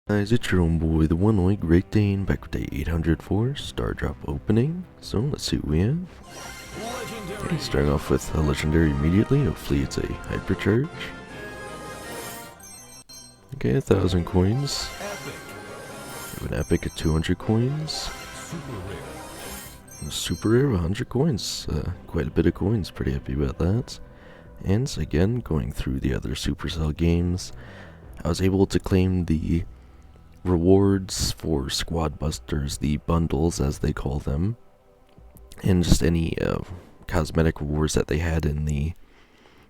Guys, it's your own boy, the one only Great Dane, back with day 804 Star Drop opening. So let's see what we have. Okay, starting off with a legendary immediately. Hopefully it's a hypercharge. Okay, 1,000 coins. We have an epic at 200 coins. A super rare, 100 coins. Quite a bit of coins. Pretty happy about that. And again, going through the other Supercell games, I was able to claim the rewards for squad busters, the bundles as they call them, and just any cosmetic rewards that they had in the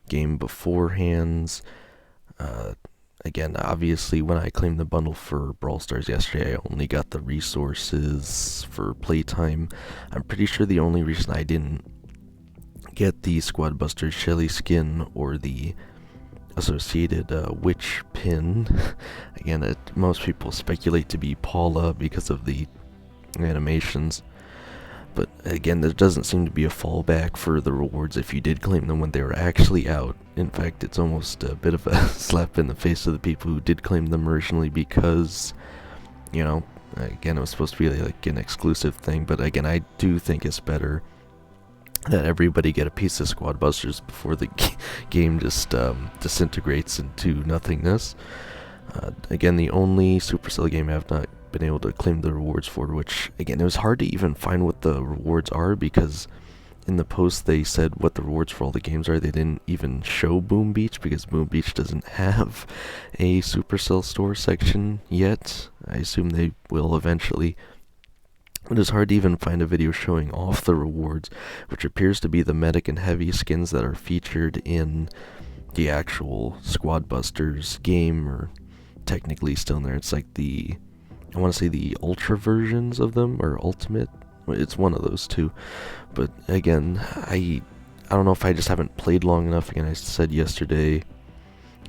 game beforehand. Again, obviously when I claimed the bundle for Brawl Stars yesterday, I only got the resources for playtime. I'm pretty sure the only reason I didn't get the squad busters Shelly skin or the associated witch pin. Again, most people speculate to be Paula because of the animations, but again, there doesn't seem to be a fallback for the rewards if you did claim them when they were actually out. In fact, it's almost a bit of a slap in the face of the people who did claim them originally, because, you know, again, it was supposed to be like an exclusive thing, but again, I do think it's better that everybody get a piece of squad busters before the game just disintegrates into nothingness. Again, the only Supercell game I've not been able to claim the rewards for, which again, it was hard to even find what the rewards are, because in the post they said what the rewards for all the games are. They didn't even show Boom Beach because Boom Beach doesn't have a Supercell store section yet. I assume they will eventually. It is hard to even find a video showing off the rewards, which appears to be the medic and heavy skins that are featured in the actual Squad Busters game, or technically still in there. It's like I want to say the ultra versions of them, or ultimate. It's one of those two. But again, I don't know if I just haven't played long enough. Again, I said yesterday,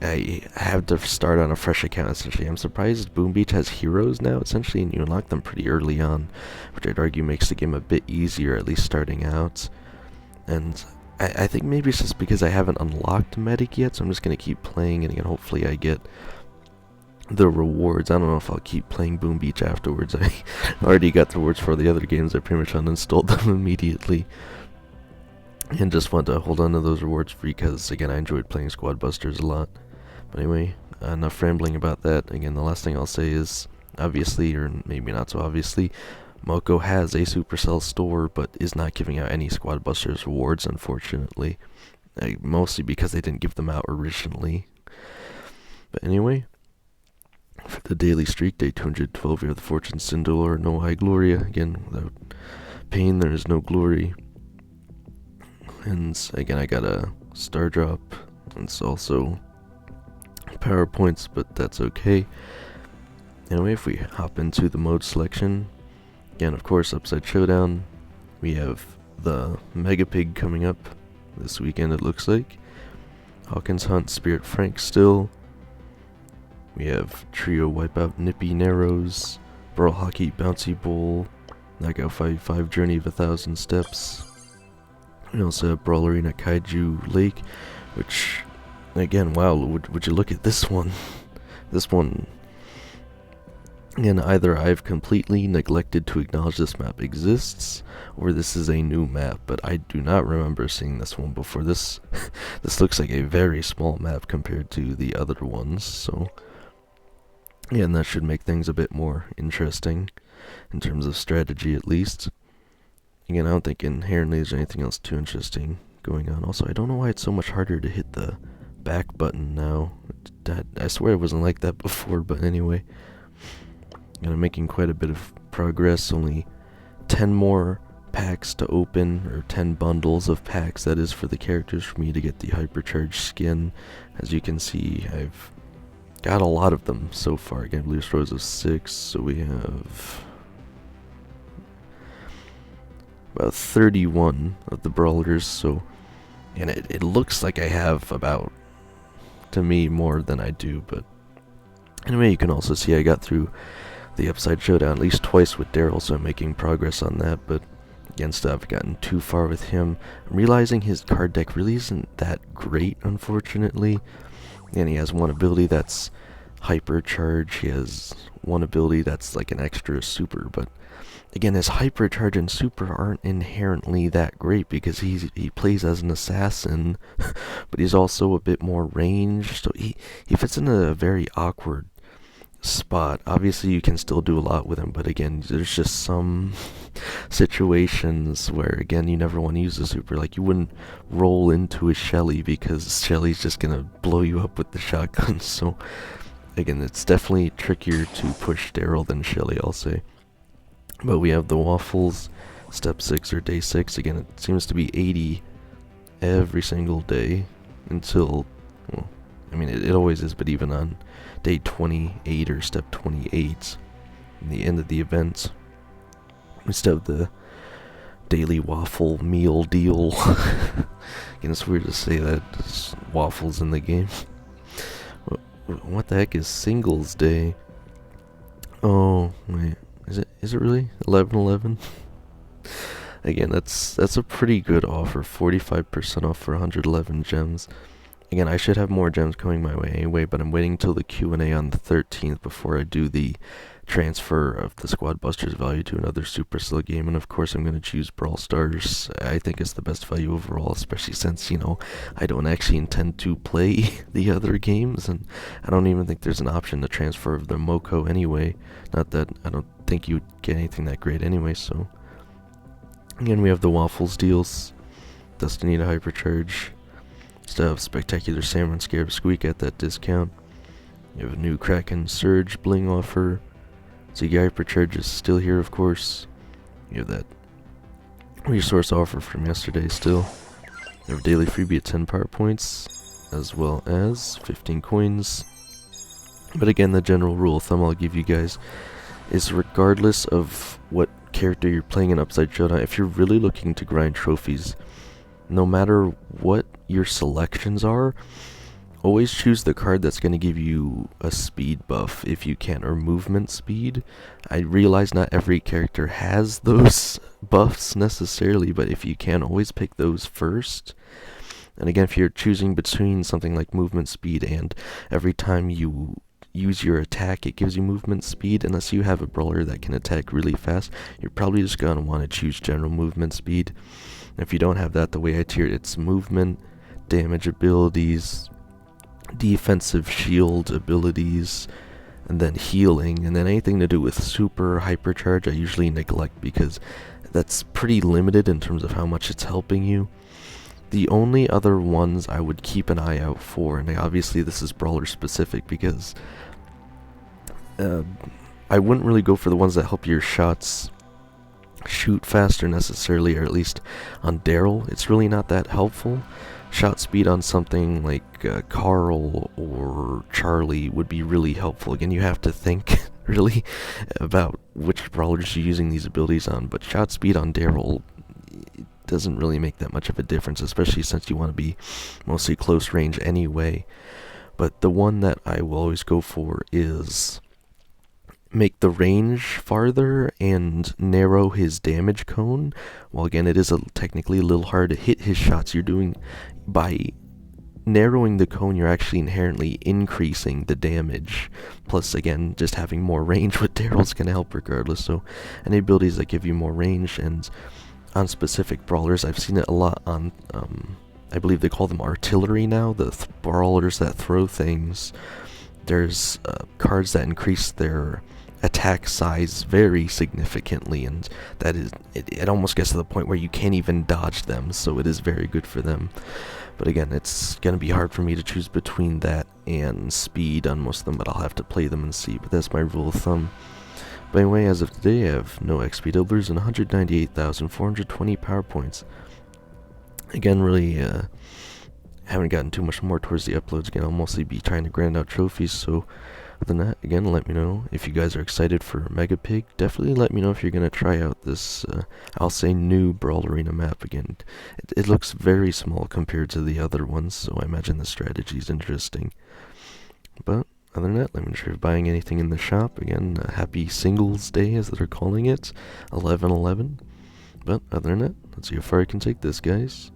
I have to start on a fresh account, essentially. I'm surprised Boom Beach has heroes now, essentially, and you unlock them pretty early on, which I'd argue makes the game a bit easier, at least starting out. And I think maybe it's just because I haven't unlocked Medic yet, so I'm just going to keep playing, and again, hopefully I get the rewards. I don't know if I'll keep playing Boom Beach afterwards. I already got the rewards for the other games. I pretty much uninstalled them immediately, and just want to hold on to those rewards because, again, I enjoyed playing Squad Busters a lot. But anyway, enough rambling about that. Again, the last thing I'll say is, obviously, or maybe not so obviously, Moko has a Supercell store, but is not giving out any Squad Busters rewards, unfortunately. Mostly because they didn't give them out originally. But anyway, for the daily streak, day 212, we have the Fortune Cinderella, no High Gloria. Again, without pain, there is no glory. And again, I got a Star Drop. It's also PowerPoints, but that's okay. Anyway, if we hop into the mode selection, again, of course, Upside Showdown, we have the Mega Pig coming up this weekend, it looks like. Hawkins Hunt, Spirit Frank still. We have Trio Wipeout, Nippy Narrows, Brawl Hockey, Bouncy Bowl, Knockout 5 Journey of 1,000 Steps. We also have Brawl Arena Kaiju Lake, which, again, wow, would you look at this one? This one, again, either I've completely neglected to acknowledge this map exists, or this is a new map, but I do not remember seeing this one before. This looks like a very small map compared to the other ones, so yeah, and that should make things a bit more interesting, in terms of strategy at least. Again, I don't think inherently there's anything else too interesting going on. Also, I don't know why it's so much harder to hit the back button now. I swear it wasn't like that before, but anyway. And I'm making quite a bit of progress. Only 10 more packs to open, or 10 bundles of packs, that is, for the characters for me to get the hypercharged skin. As you can see, I've got a lot of them so far. Again, I believe it's rows of 6, so we have about 31 of the brawlers, so, and it looks like I have about, to me, more than I do, but anyway, you can also see I got through the Upside Showdown at least twice with Daryl, so I'm making progress on that, but again, still haven't gotten too far with him. I'm realizing his card deck really isn't that great, unfortunately, and he has one ability that's hypercharge. He has one ability that's like an extra super, but again, his hypercharge and super aren't inherently that great because he plays as an assassin, but he's also a bit more ranged, so he fits in a very awkward spot. Obviously, you can still do a lot with him, but again, there's just some situations where, again, you never want to use the super. Like, you wouldn't roll into a Shelly because Shelly's just gonna blow you up with the shotgun. So, again, it's definitely trickier to push Daryl than Shelly, I'll say. But we have the waffles, step 6 or day 6. Again, it seems to be 80 every single day until, well, I mean, it always is, but even on day 28 or step 28, in the end of the event, we still have the daily waffle meal deal. Again, it's weird to say that, there's waffles in the game. What the heck is Singles Day? Oh, wait. Is it really 11/11? Again, that's a pretty good offer. 45% off for 111 gems. Again, I should have more gems coming my way anyway, but I'm waiting till the Q&A on the 13th before I do the transfer of the Squad Busters value to another Supercell game. And of course, I'm going to choose Brawl Stars. I think it's the best value overall, especially since, you know, I don't actually intend to play the other games, and I don't even think there's an option to transfer of the Moko anyway. Not that I don't think you'd get anything that great anyway. So again, we have the waffles deals, Destiny to Hypercharge, still have Spectacular Salmon Scarab Squeak at that discount. You have a new Kraken Surge Bling offer. Ziggy Hypercharge is still here, of course. You have that resource offer from yesterday still. You have a daily freebie at 10 power points, as well as 15 coins. But again, the general rule of thumb I'll give you guys is, regardless of what character you're playing in Upside Showdown, if you're really looking to grind trophies, no matter what your selections are, always choose the card that's going to give you a speed buff if you can, or movement speed. I realize not every character has those buffs necessarily, but if you can, always pick those first. And again, if you're choosing between something like movement speed and every time you use your attack it gives you movement speed, unless you have a brawler that can attack really fast, you're probably just going to want to choose general movement speed. And if you don't have that, the way I tier it, it's movement, damage abilities, defensive shield abilities, and then healing, and then anything to do with super hypercharge I usually neglect because that's pretty limited in terms of how much it's helping you. The only other ones I would keep an eye out for, and obviously this is brawler specific because I wouldn't really go for the ones that help your shots shoot faster necessarily, or at least on Daryl it's really not that helpful. Shot speed on something like Carl or Charlie would be really helpful. Again, you have to think really about which brawlers you're using these abilities on, but shot speed on Daryl doesn't really make that much of a difference, especially since you want to be mostly close range anyway. But the one that I will always go for is make the range farther and narrow his damage cone. Well, again, it is technically a little hard to hit his shots. You're doing, by narrowing the cone, you're actually inherently increasing the damage. Plus, again, just having more range with Daryl's gonna help regardless. So, any abilities that give you more range, and on specific brawlers, I've seen it a lot on, I believe they call them artillery now, the brawlers that throw things. There's cards that increase their attack size very significantly, and that is, it almost gets to the point where you can't even dodge them, so it is very good for them. But again, it's going to be hard for me to choose between that and speed on most of them, but I'll have to play them and see, but that's my rule of thumb. But anyway, as of today, I have no XP doublers and 198,420 power points. Again, really haven't gotten too much more towards the uploads. Again, I'll mostly be trying to grind out trophies, so other than that, again, let me know if you guys are excited for Mega Pig. Definitely let me know if you're going to try out this, I'll say, new Brawl Arena map. Again, it looks very small compared to the other ones, so I imagine the strategy is interesting. But other than that, let me know if you're buying anything in the shop. Again, happy Singles Day, as they're calling it, 11/11. But other than that, let's see how far I can take this, guys.